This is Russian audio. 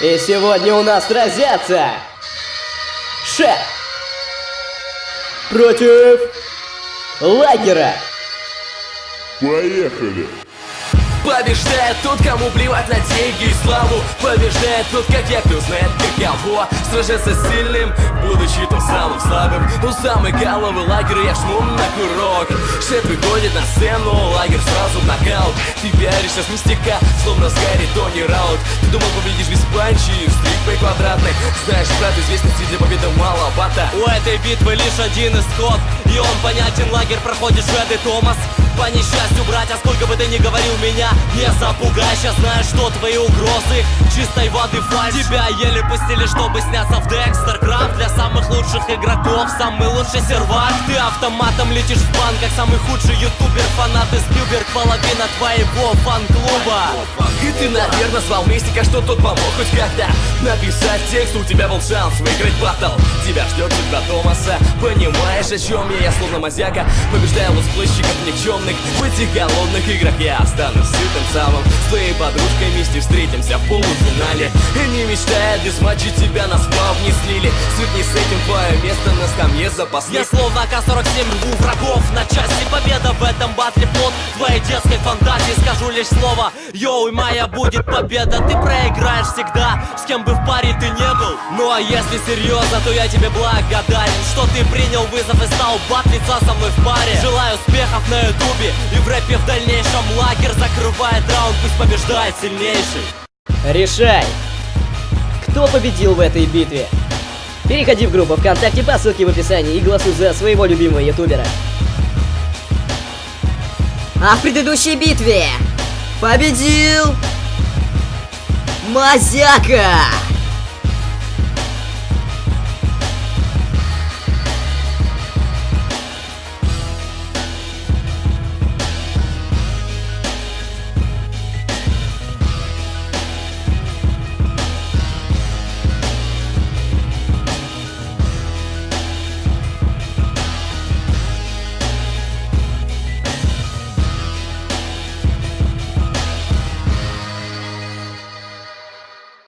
И сегодня у нас сразятся Шеф против Лагера. Поехали! Побеждает тот, кому плевать на деньги и славу. Побеждает тот, как я, кто знает каково сражаться с сильным, будучи тем самым слабым. У самой головы Лагера я жму на курок. Шеф выходит на сцену, Лагер сразу в нокаут. Тебя решил с мистика, словно с Гарри Тони Раут. Ты думал, победишь без панчи, стрикпой квадратной. Знаешь, брат, известности для победы маловато. У этой битвы лишь один исход, и он понятен. Лагер проходит Швед и Томас. По несчастью, братья, сколько бы ты ни говорил, меня не запугай. Сейчас знаешь, что твои угрозы чистой воды фальшь. Тебя еле пустили, чтобы сняться в Dexter Craft. Для самых лучших игроков самый лучший сервак. Ты автоматом летишь в бан, как самый худший ютубер. Фанаты Спилберг, половина твоего фан-клуба. И ты, наверное, звал Мистика, что тот помог хоть как-то написать текст. У тебя был шанс выиграть баттл. Тебя ждет судьба Томаса. Понимаешь, о чем я словно мазяка. Побеждаю летсплейщиков никчемных. В этих голодных играх я останусь сытым самым. С твоей подружкой вместе встретимся в полуфинале. И не мечтая без матча тебя на сплав не слили. Свыкни с этим, твое место на скамье запасных. Я словно К-47 рву врагов на части. Победа в этом батле плод твоей детской фантазии. Скажу лишь слово, йоу, и моя будет победа. Ты проиграешь всегда, с кем бы в паре ты не был. Ну а если серьезно, то я тебе благодарен, что ты принял вызов и стал батлиться со мной в паре. Желаю успехов на ютубе и в рэпе в дальнейшем. Лагер закрывает раунд, пусть побеждает сильнейший. Решай, кто победил в этой битве. Переходи в группу ВКонтакте по ссылке в описании и голосуй за своего любимого ютубера. А в предыдущей битве победил Мазяка!